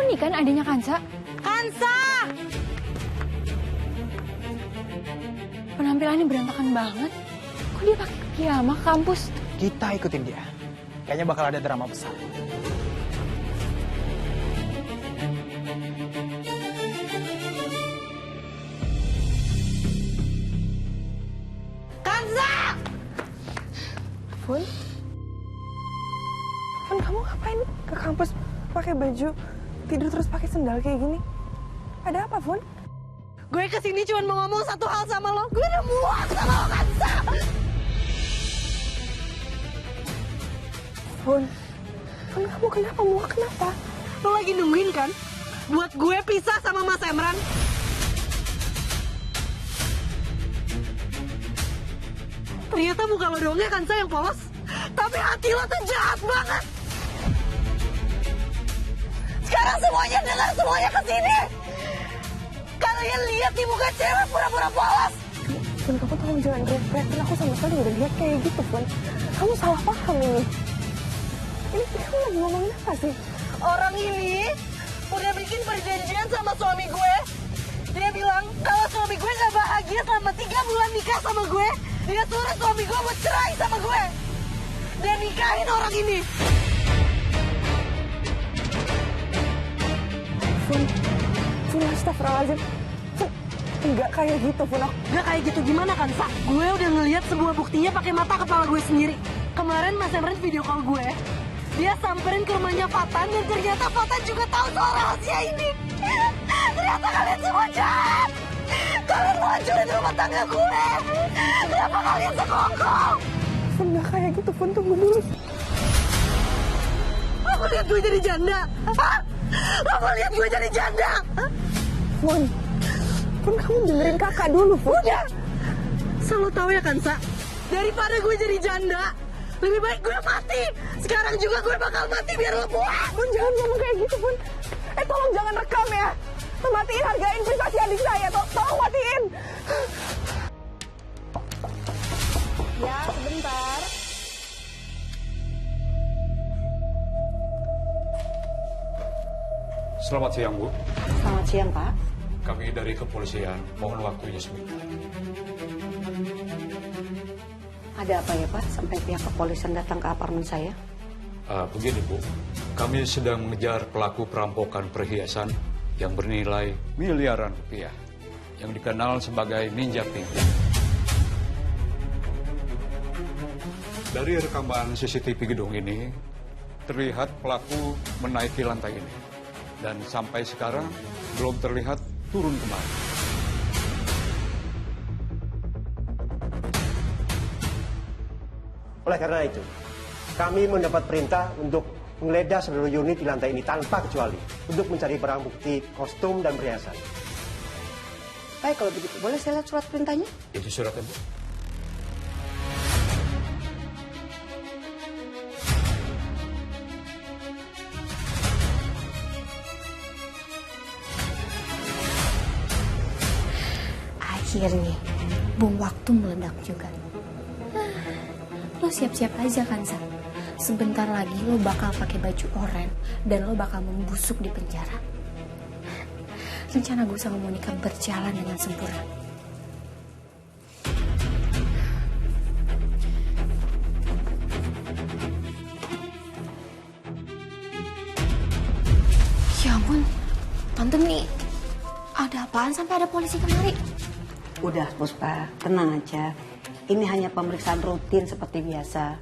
Ini kan adanya Kansa. Kansa! Penampilannya berantakan banget. Kok dia pakai piyama ke kampus? Kita ikutin dia. Kayaknya bakal ada drama besar. Kansa! Fun, kamu ngapain ke kampus pakai baju tidur terus pakai sendal kayak gini? Ada apa, Fun? Gue kesini cuma mau ngomong satu hal sama lo. Gue udah muak sama lo, Kansa! Fun, kamu kenapa muak? Kenapa? Lo lagi nungguin kan? Buat gue pisah sama Mas Emran. Ternyata muka lo doang ya Kansa yang polos. Tapi hati lo tuh jahat banget. Sekarang semuanya dengar, semuanya kesini. Kalian lihat di muka cewek pura-pura polos. Fun, kamu tolong jangan teriak-teriak. Aku sama sekali udah lihat kayak gitu, Fun. Kamu salah paham ini. Ini kamu lagi ngomongin apa sih? Orang ini udah bikin perjanjian sama suami gue. Dia bilang kalau suami gue gak bahagia selama 3 bulan nikah sama gue, dia suruh suami gue buat cerai sama gue. Dan nikahin orang ini. Fun, astagfirullahaladzim. Fun, enggak kayak gitu, Fun. Gak kayak gitu gimana kan, Sa? Gue udah ngeliat semua buktinya pakai mata kepala gue sendiri. Kemarin Mas Emran video call gue. Dia samperin ke rumahnya Fatan dan ternyata Fatan juga tahu soal rahasia ini. Ternyata kalian semua jahat. Kalian mau hancurin rumah tangga gue. Kenapa kalian sekongkol? Fun, enggak kayak gitu, Fun. Tunggu dulu. Aku lihat gue jadi janda. Hah? Aku lihat gue jadi janda. Fun, kamu dengerin kakak dulu, Fun. Udah. Selalu tahu ya kan, Sa? Daripada gue jadi janda, lebih baik gue mati. Sekarang juga gue bakal mati biar lo puas. Fun, jangan ngomong kayak gitu, Fun. Tolong jangan rekam ya. Matiin, hargain privasi adik saya. Tolong matiin. Ya, sebentar. Selamat siang, Bu. Selamat siang, Pak. Kami dari kepolisian, mohon waktunya sebentar. Ada apa ya Pak, sampai pihak kepolisian datang ke apartemen saya? Begini, Bu. Kami sedang mengejar pelaku perampokan perhiasan yang bernilai miliaran rupiah, yang dikenal sebagai Ninja Pink. Dari rekaman CCTV gedung ini, terlihat pelaku menaiki lantai ini. Dan sampai sekarang belum terlihat turun kembali. Oleh karena itu, kami mendapat perintah untuk menggeledah seluruh unit di lantai ini tanpa kecuali untuk mencari barang bukti kostum dan perhiasan. Baik kalau begitu, boleh saya lihat surat perintahnya? Itu suratnya, Bu. Akhirnya, bom waktu meledak juga. Lo siap-siap aja kan, Sa? Sebentar lagi lo bakal pakai baju oranye dan lo bakal membusuk di penjara. Rencana gue sama Monica berjalan dengan sempurna. Ya ampun, Tante nih, ada apaan sampai ada polisi kemari? Udah Puspa, tenang aja. Ini hanya pemeriksaan rutin seperti biasa.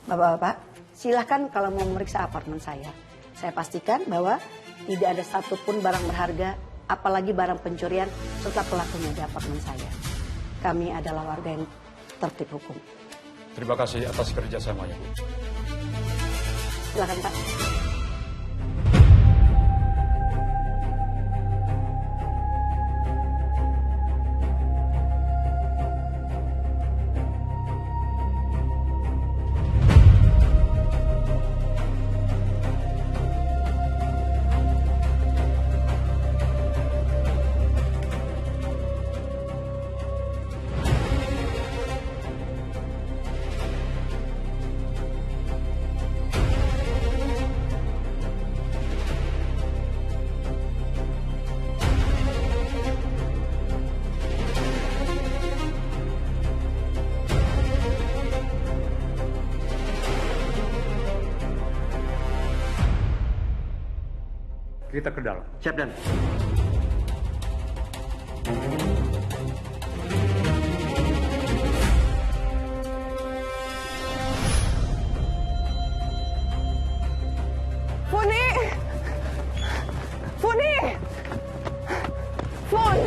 Bapak-bapak, silahkan kalau mau memeriksa apartemen saya. Saya pastikan bahwa tidak ada satupun barang berharga, apalagi barang pencurian serta pelakunya di apartemen saya. Kami adalah warga yang tertib hukum. Terima kasih atas kerjasamanya, Bu. Silahkan Pak. kita ke dalam. Siap, Dan. Funi! Funi! Fun!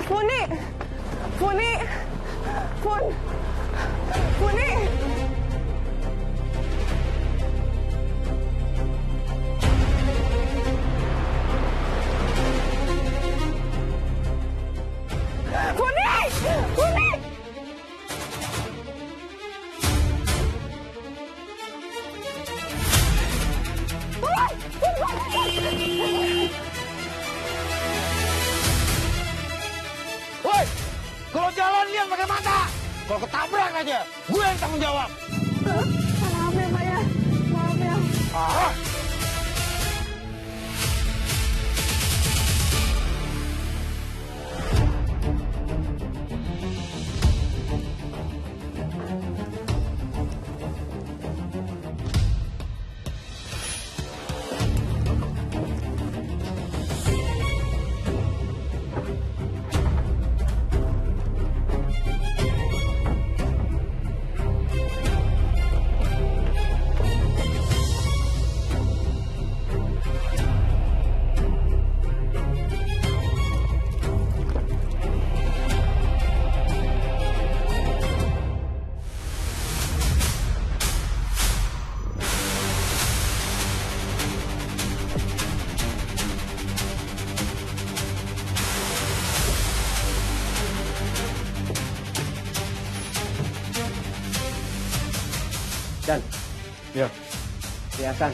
Funi! Funi! Fun! Funi! Funi! Funi! Woi, kalau jalan lihat pakai mata. Kalau ketabrak aja, gue yang tanggung jawab. Maaf ya, Pak ya. Maaf ya. Ah. Dan, Ya, perhiasan.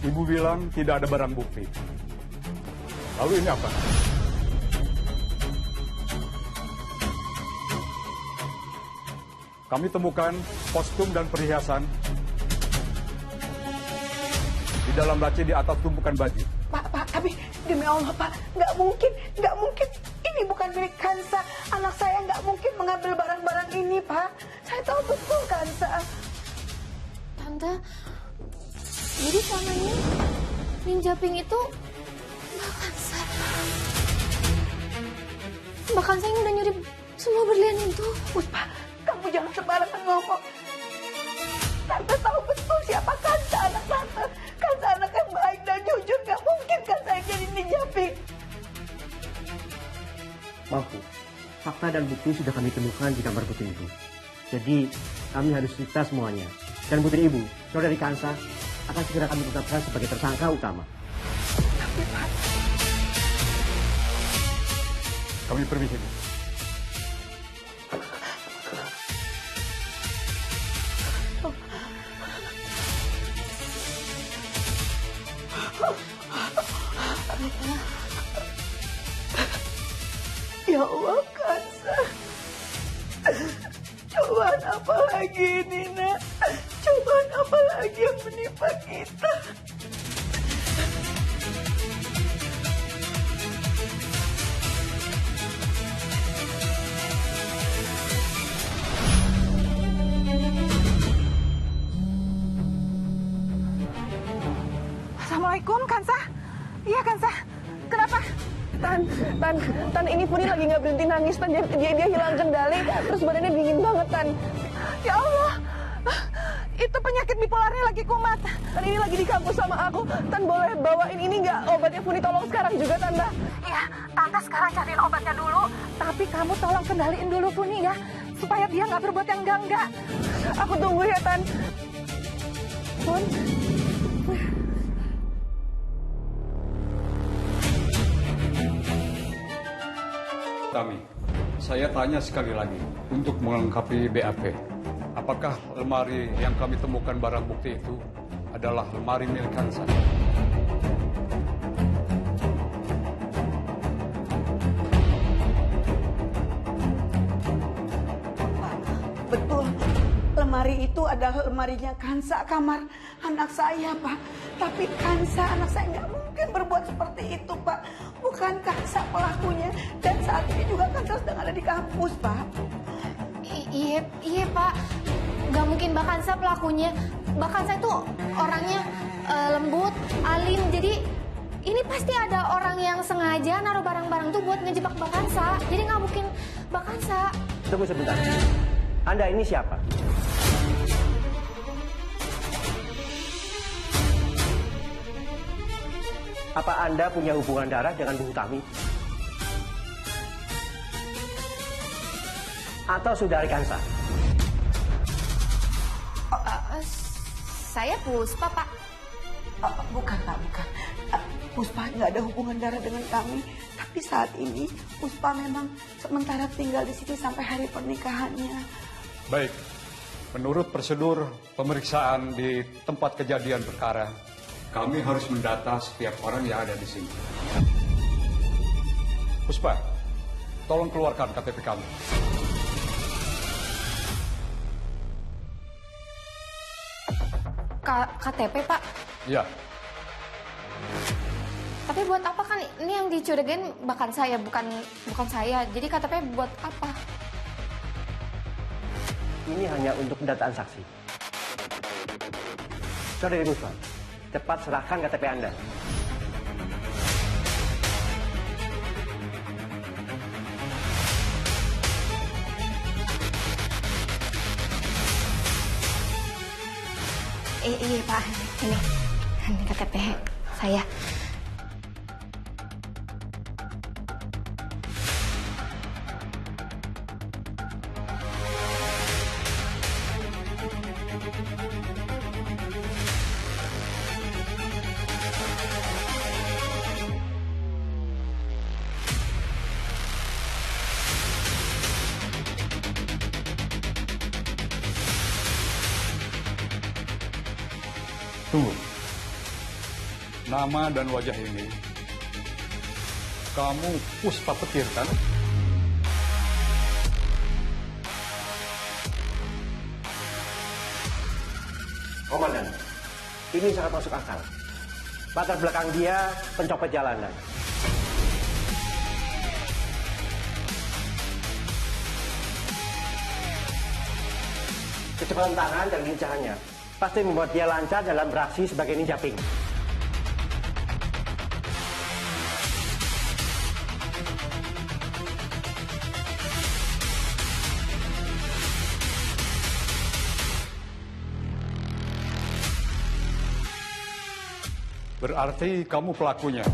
Ibu bilang tidak ada barang bukti. Lalu ini apa? Kami temukan kostum dan perhiasan di dalam laci di atas tumpukan baju. Pak, tapi demi Allah, Pak, nggak mungkin. Ini bukan milik Kansa. Anak saya nggak mungkin mengambil barang-barang ini, Pak. Saya tahu betul Kansa. Tante, jadi selama ini Ninja Pink itu Mbak Kansa. Mbak Kansa yang udah nyuri semua berlian itu. Puspa, kamu jangan sembarangan ngomong. Tante tahu betul siapa Kansa, anak tante. Kansa anak yang baik dan jujur. Nggak mungkin Kansa yang jadi Ninja Pink. Maafku, fakta dan bukti sudah kami temukan di kamar putri ibu. Jadi, kami harus cerita semuanya. Dan putri ibu, saudari Kansa, akan segera kami tetapkan sebagai tersangka utama. Kami permisi. Ya Allah, Kansa. Cobaan apa lagi ini, Nak? Cobaan apa lagi yang menimpa kita? Assalamualaikum, Kansa. Iya, Kansa. Kenapa? Tan, ini Funi lagi nggak berhenti nangis, Tan. Dia hilang kendali, terus badannya dingin banget, Tan. Ya Allah, itu penyakit bipolarnya lagi kumat. Tan, ini lagi di kampus sama aku. Tan, boleh bawain ini nggak obatnya Funi? Tolong sekarang juga, Tante. Iya, Tante sekarang cariin obatnya dulu. Tapi kamu tolong kendaliin dulu Funi ya, supaya dia nggak berbuat yang enggak. Aku tunggu ya, Tan. Fun. Kami, saya tanya sekali lagi untuk melengkapi BAP. Apakah lemari yang kami temukan barang bukti itu adalah lemari milik Kansa? Pak, betul. Lemari itu adalah lemarinya Kansa, kamar anak saya, Pak. Tapi Kansa, anak saya nggak mungkin berbuat seperti itu, Pak. Bukan Kansa pelakunya. Dan saat ini juga Kansa di kampus, Pak. Iya Pak, nggak mungkin Mbak Kansa pelakunya. Mbak Kansa itu orangnya lembut, alim, jadi ini pasti ada orang yang sengaja naruh barang-barang tuh buat ngejebak Mbak Kansa. Jadi nggak mungkin Mbak Kansa. Tunggu sebentar. Anda ini siapa? Apa Anda punya hubungan darah dengan Bu Utami? Atau saudari Kansa? Saya Puspa Pak. Bukan, Pak, bukan. Puspa nggak ada hubungan darah dengan kami. Tapi saat ini Puspa memang sementara tinggal di sini sampai hari pernikahannya. Baik, menurut prosedur pemeriksaan di tempat kejadian perkara, kami harus mendata setiap orang yang ada di sini. Puspa, tolong keluarkan KTP kamu. KTP Pak. Iya. Tapi buat apa kan ini yang dicurigain bahkan saya bukan saya. Jadi KTP buat apa? Ini hanya untuk pendataan saksi. Saudari Puspa, cepat serahkan KTP Anda. Iya Pak, ini KTP saya. Tunggu. Nama dan wajah ini, kamu Puspa Petir kan? Komandan, ini sangat masuk akal. Latar belakang dia pencopet jalanan. Kecepatan tangan dan lincahannya pasti membuat dia lancar dalam beraksi sebagai ninja pink. Berarti kamu pelakunya.